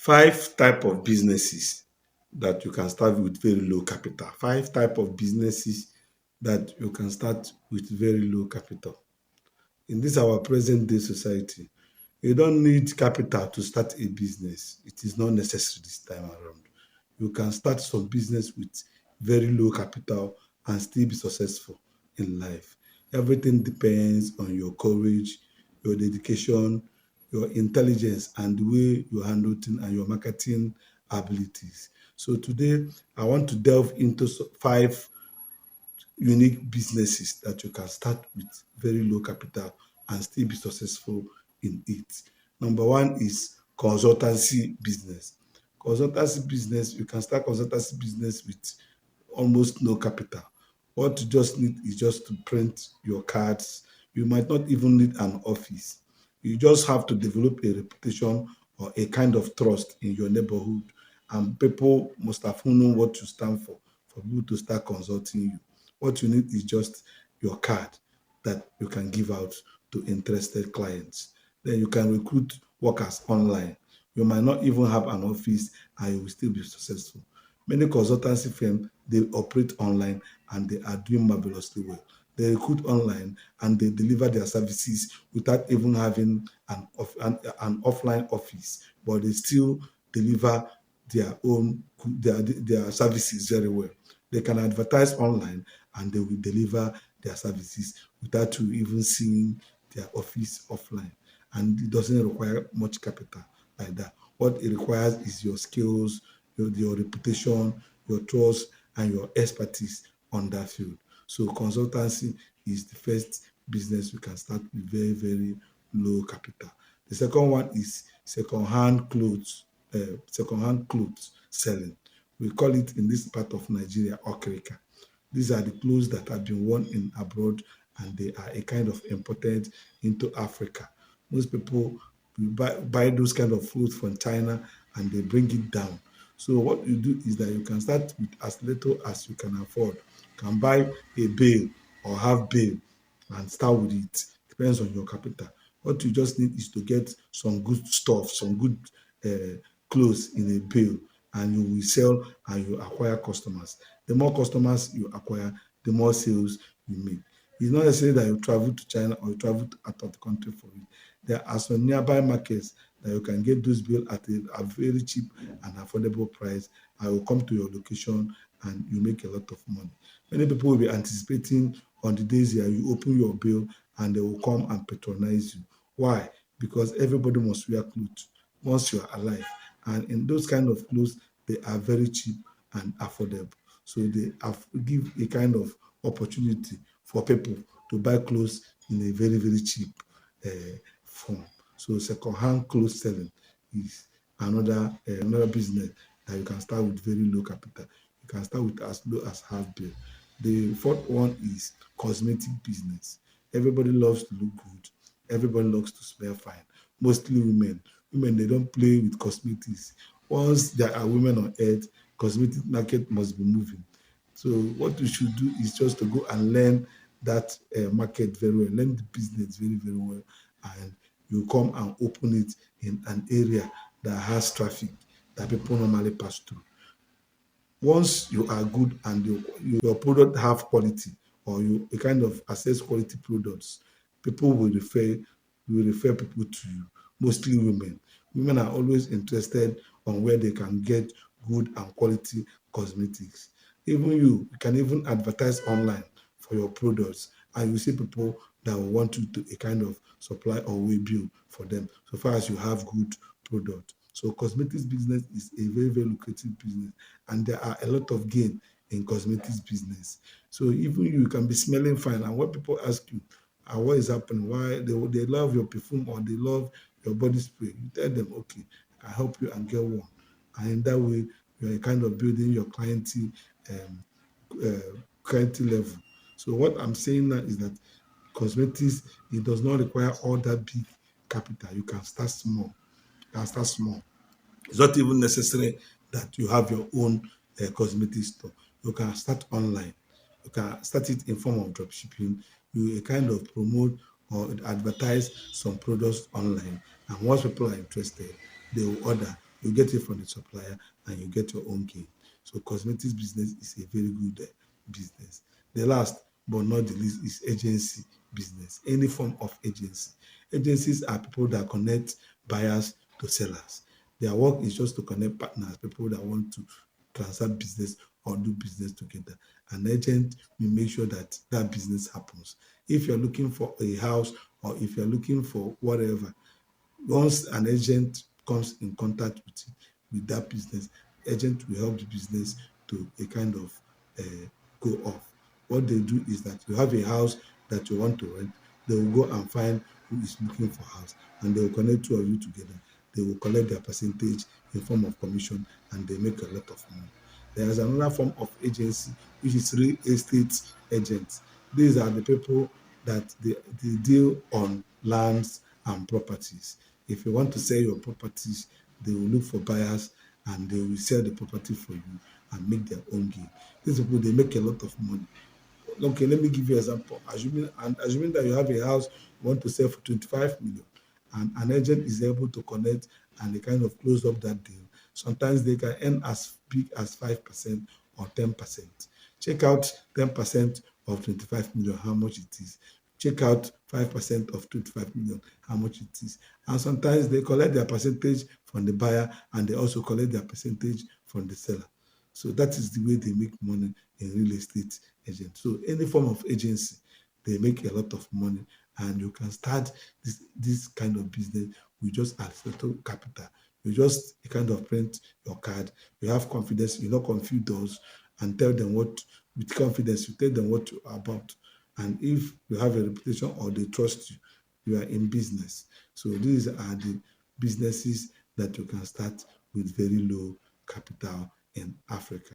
Five type of businesses that you can start with very low capital. Five type of businesses that you can start with very low capital. In this our present day society, you don't need capital to start a business. It is not necessary this time around. You can start some business with very low capital and still be successful in life. Everything depends on your courage, your dedication, your intelligence, and the way you handle things and your marketing abilities. So today, I want to delve into five unique businesses that you can start with very low capital and still be successful in it. Number one is consultancy business. Consultancy business, you can start consultancy business with almost no capital. What you just need is just to print your cards. You might not even need an office. You just have to develop a reputation or a kind of trust in your neighborhood, and people must have known what you stand for people to start consulting you. What you need is just your card that you can give out to interested clients. Then you can recruit workers online. You might not even have an office and you will still be successful. Many consultancy firms they operate online and they are doing marvelously well. They recruit online and they deliver their services without even having an offline office, but they still deliver their services very well. They can advertise online and they will deliver their services without you even seeing their office offline. And it doesn't require much capital like that. What it requires is your skills, your reputation, your trust, and your expertise on that field. So consultancy is the first business you can start with very, very low capital. The second one is second-hand clothes selling. We call it in this part of Nigeria okrika. These are the clothes that have been worn in abroad and they are a kind of imported into Africa. Most people will buy those kind of clothes from China and they bring it down. So what you do is that you can start with as little as you can afford. You can buy a bale or half bale and start with it. Depends on your capital. What you just need is to get some good stuff, some good clothes in a bale, and you will sell and you acquire customers. The more customers you acquire, the more sales you make. It's not necessary that you travel to China or you travel out of the country for it. There are some nearby markets that you can get those bills at a very cheap and affordable price. I will come to your location and you make a lot of money. Many people will be anticipating on the days here you open your bill and they will come and patronize you. Why? Because everybody must wear clothes once you are alive. And in those kind of clothes, they are very cheap and affordable. So they give a kind of opportunity for people to buy clothes in a very, very cheap form. So second-hand clothes selling is another business that you can start with very low capital. You can start with as low as half bill. The fourth one is cosmetic business. Everybody loves to look good. Everybody loves to smell fine. Mostly women. Women they don't play with cosmetics. Once there are women on earth, cosmetic market must be moving. So what you should do is just to go and learn that market very well, learn the business very, very well, and you come and open it in an area that has traffic that people normally pass through. Once you are good and your product have quality or you a kind of access quality products, people will refer people to you, mostly women. Women are always interested on where they can get good and quality cosmetics. Even you can even advertise online for your products and you see people that will want you to a kind of supply or way bill for them so far as you have good product. So cosmetics business is a very, very lucrative business and there are a lot of gain in cosmetics business. So even you can be smelling fine and when people ask you what is happening, why they love your perfume or they love your body spray, you tell them, okay, I can help you and get one. And in that way, you're kind of building your um, clientele level. So what I'm saying now is that cosmetics, it does not require all that big capital. You can start small. You can start small. It's not even necessary that you have your own cosmetic store. You can start online. You can start it in form of drop shipping. You kind of promote or advertise some products online. And once people are interested, they will order You get it from the supplier and you get your own gain. So cosmetics business is a very good business. The last but not the least is agency business. Any form of agency. Agencies are people that connect buyers to sellers. Their work is just to connect partners, people that want to transact business or do business together. An agent will make sure that that business happens. If you're looking for a house or if you're looking for whatever, once an agent comes in contact with that business, agent will help the business to a kind of go off. What they do is that you have a house that you want to rent, they will go and find who is looking for house and they will connect two of you together. They will collect their percentage in form of commission and they make a lot of money. There is another form of agency which is real estate agents. These are the people that they deal on lands and properties. If you want to sell your properties, they will look for buyers and they will sell the property for you and make their own gain. These people, they make a lot of money. Okay, let me give you an example. Assuming that you have a house you want to sell for 25 million, and an agent is able to connect and they kind of close up that deal. Sometimes they can earn as big as 5% or 10%. Check out 10% of 25 million, how much it is. Check out 5% of 25 million, how much it is. And sometimes they collect their percentage from the buyer and they also collect their percentage from the seller. So that is the way they make money in real estate agent. So any form of agency, they make a lot of money, and you can start this kind of business with just as little capital. You just kind of print your card. You have confidence. You not confuse those and tell them what with confidence. You tell them what you are about, and if you have a reputation or they trust you, you are in business. So these are the businesses that you can start with very low capital in Africa.